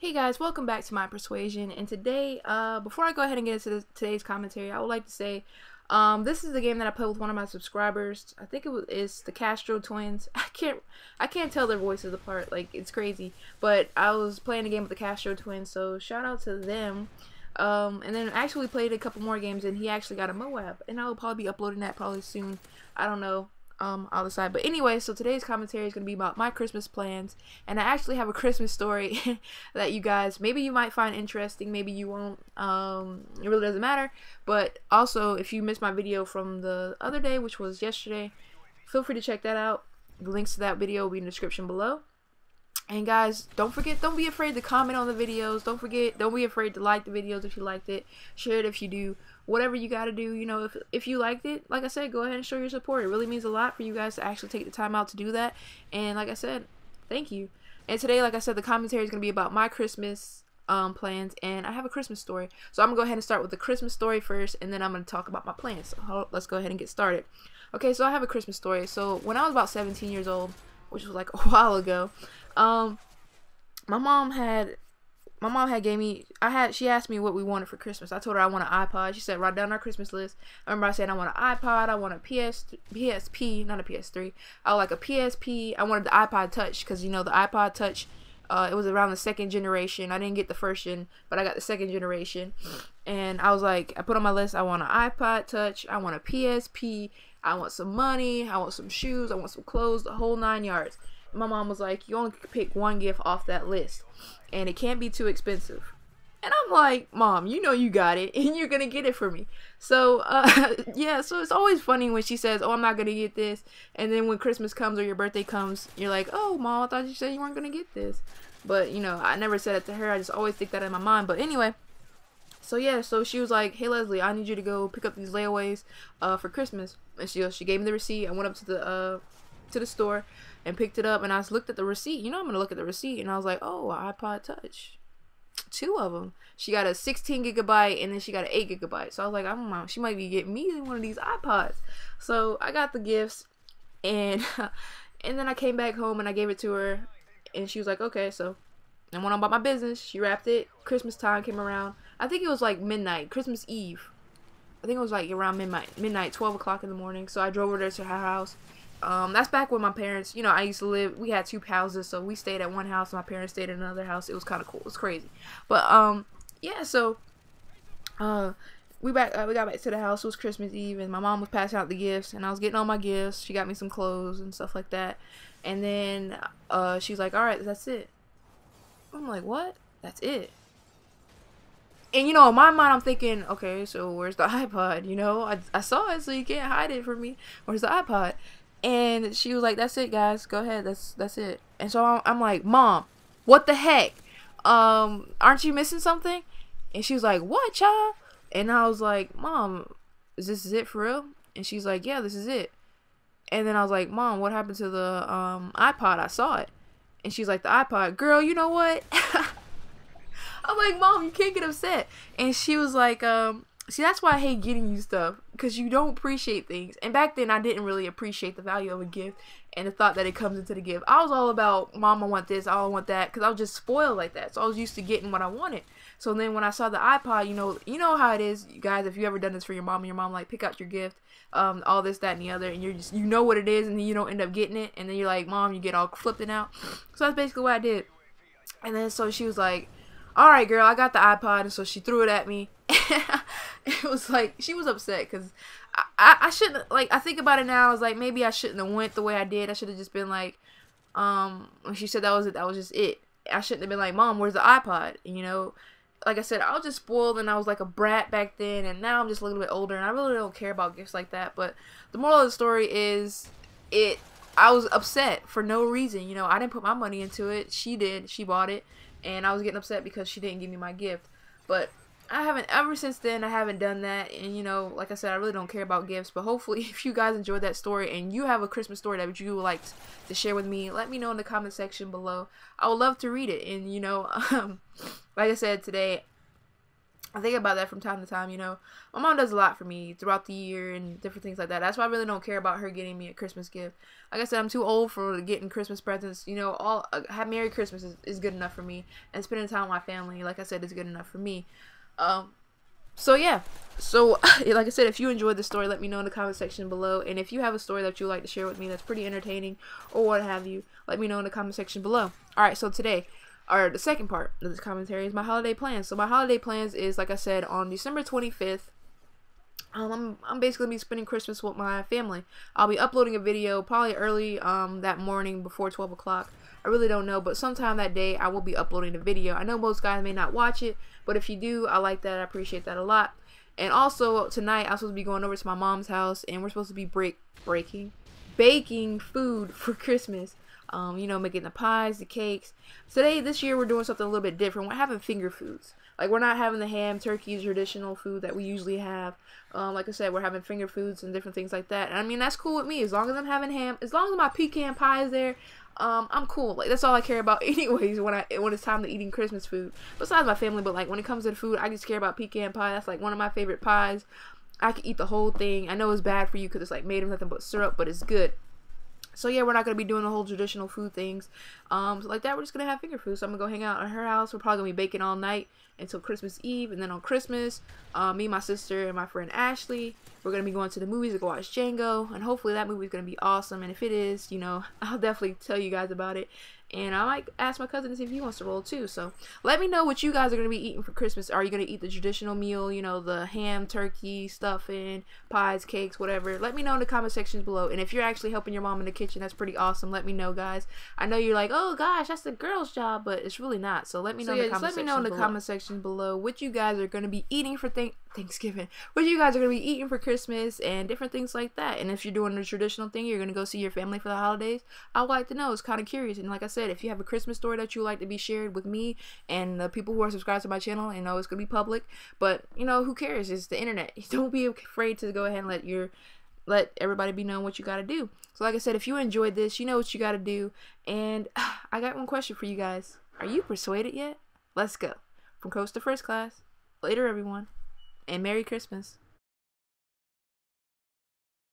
Hey guys, welcome back to My Persuasion, and today, before I go ahead and get into today's commentary, I would like to say, this is the game that I played with one of my subscribers. I think it's the Castro twins. I can't tell their voices apart, like, it's crazy, but I was playing a game with the Castro twins, so shout out to them. And then I actually played a couple more games, and he actually got a Moab, and I will probably be uploading that probably soon. I don't know. I'll decide. But anyway, so today's commentary is going to be about my Christmas plans, and I actually have a Christmas story that you guys, maybe you might find interesting, maybe you won't. It really doesn't matter. But also, if you missed my video from the other day, which was yesterday, feel free to check that out. The links to that video will be in the description below. And guys, don't be afraid to comment on the videos. Don't be afraid to like the videos if you liked it. Share it if you do. Whatever you gotta do, you know, if you liked it, like I said, go ahead and show your support. It really means a lot for you guys to actually take the time out to do that. And like I said, thank you. And today, like I said, the commentary is gonna be about my Christmas plans, and I have a Christmas story. So I'm gonna go ahead and start with the Christmas story first, and then I'm gonna talk about my plans. So let's go ahead and get started. Okay, so I have a Christmas story. So when I was about 17 years old, which was like a while ago, my mom had gave me, she asked me what we wanted for Christmas. I told her I want an iPod. She said write down our Christmas list. I remember I said I want an iPod, I want a PSP, not a PS3. I would like a PSP. I wanted the iPod Touch because, you know, the iPod Touch, it was around the second generation. I didn't get the first gen, but I got the second generation. And I was like, I put on my list, I want an iPod Touch, I want a PSP, I want some money, I want some shoes, I want some clothes, the whole 9 yards. My mom was like, you only pick one gift off that list, and it can't be too expensive. And I'm like, Mom, you know you got it, and you're gonna get it for me. So yeah, so it's always funny when she says, oh, I'm not gonna get this, and then when Christmas comes or your birthday comes, you're like, oh, Mom, I thought you said you weren't gonna get this. But, you know, I never said it to her. I just always think that in my mind. But anyway, so yeah, so she was like, hey, Leslie, I need you to go pick up these layaways for Christmas. And she gave me the receipt. I went up to the store and picked it up, and I looked at the receipt. You know, I'm gonna look at the receipt, and I was like, oh, iPod Touch, 2 of them. She got a 16 gigabyte, and then she got an 8 gigabyte. So I was like, I don't know, she might be getting me one of these iPods. So I got the gifts, and and then I came back home and I gave it to her, and she was like, okay. So I went on about my business. She wrapped it. Christmas time came around. I think it was like midnight, Christmas Eve. I think it was like around midnight, 12 o'clock in the morning. So I drove over there to her house. That's back when my parents, you know, I used to live, we had 2 houses, so we stayed at one house, and my parents stayed in another house. It was kind of cool. It was crazy. But, yeah, so, we got back to the house. It was Christmas Eve, and my mom was passing out the gifts, and I was getting all my gifts. She got me some clothes and stuff like that. And then, she's like, alright, that's it. I'm like, what? That's it? And, you know, in my mind, I'm thinking, okay, so where's the iPod? You know, I saw it, so you can't hide it from me. Where's the iPod? And she was like, that's it, guys, go ahead, that's it. And so I'm like, Mom, what the heck? Aren't you missing something? And she was like, what, child? And I was like, Mom, is this it for real? And she's like, yeah, this is it. And then I was like, Mom, what happened to the iPod? I saw it. And she's like, the iPod? Girl, you know what? I'm like, Mom, you can't get upset. And she was like, see, that's why I hate getting you stuff, because you don't appreciate things. And back then, I didn't really appreciate the value of a gift and the thought that it comes into the gift. I was all about, Mom, I want this, I want that, because I was just spoiled like that. So I was used to getting what I wanted. So then when I saw the iPod, you know how it is, you guys, if you ever done this for your mom, and your mom like, pick out your gift, all this, that, and the other, and you're just, you know what it is, and then you don't end up getting it, and then you're like, Mom, you get all flipping out. So that's basically what I did. And then so she was like, alright, girl, I got the iPod. And so she threw it at me. It was like, she was upset because I shouldn't, like, I think about it now, I was like, maybe I shouldn't have went the way I did. I should have just been like, when she said that was it, that was just it. I shouldn't have been like, Mom, where's the iPod? And, you know, like I said, I was just spoiled, and I was like a brat back then, and now I'm just a little bit older, and I really don't care about gifts like that. But the moral of the story is, I was upset for no reason. You know, I didn't put my money into it. She did. She bought it. And I was getting upset because she didn't give me my gift. But I haven't, ever since then, I haven't done that. And, you know, like I said, I really don't care about gifts. But hopefully, if you guys enjoyed that story and you have a Christmas story that you would like to share with me, let me know in the comment section below. I would love to read it. And, you know, like I said, today, I think about that from time to time, you know. My mom does a lot for me throughout the year and different things like that. That's why I really don't care about her getting me a Christmas gift. Like I said, I'm too old for getting Christmas presents. You know, have Merry Christmas is good enough for me. And spending time with my family, like I said, is good enough for me. So yeah. So like I said, if you enjoyed the story, let me know in the comment section below. And if you have a story that you'd like to share with me that's pretty entertaining or what have you, let me know in the comment section below. Alright, so today, or the second part of this commentary, is my holiday plans. So my holiday plans is, like I said, on December 25th, I'm basically gonna be spending Christmas with my family. I'll be uploading a video probably early that morning before 12 o'clock. I really don't know, but sometime that day I will be uploading the video. I know most guys may not watch it, but if you do, I like that. I appreciate that a lot. And also tonight I'm supposed to be going over to my mom's house, and we're supposed to be baking food for Christmas. You know, making the pies, the cakes. This year, we're doing something a little bit different. We're having finger foods. Like, we're not having the ham, turkey, traditional food that we usually have. Like I said, we're having finger foods and different things like that. And I mean, that's cool with me. As long as I'm having ham, as long as my pecan pie is there, I'm cool. Like, that's all I care about anyways when it's time to eating Christmas food. Besides my family, but like, when it comes to the food, I just care about pecan pie. That's like one of my favorite pies. I could eat the whole thing. I know it's bad for you because it's like made of nothing but syrup, but it's good. So yeah, we're not going to be doing the whole traditional food things. So like that, we're just going to have finger food. So I'm going to go hang out at her house. We're probably going to be baking all night until Christmas Eve. And then on Christmas, me, my sister, and my friend Ashley, we're going to be going to the movies to go watch Django. And hopefully that movie is going to be awesome. And if it is, you know, I'll definitely tell you guys about it. And I might ask my cousin to see if he wants to roll too. So let me know what you guys are going to be eating for Christmas. Are you going to eat the traditional meal, you know, the ham, turkey, stuffing, pies, cakes, whatever? Let me know in the comment sections below. And if you're actually helping your mom in the kitchen, that's pretty awesome. Let me know, guys. I know you're like, oh gosh, that's the girl's job, but it's really not. So let me know in the comment section below what you guys are going to be eating for Thanksgiving. What you guys are going to be eating for Christmas and different things like that. And if you're doing the traditional thing, you're going to go see your family for the holidays, I would like to know. It's kind of curious. And like I said, if you have a Christmas story that you would like to be shared with me and the people who are subscribed to my channel, you know it's going to be public. But, you know, who cares? It's the internet. Don't be afraid to go ahead and let everybody be known what you got to do. So like I said, if you enjoyed this, you know what you got to do. And I got one question for you guys. Are you persuaded yet? Let's go. From Coast to First Class. Later, everyone. And Merry Christmas.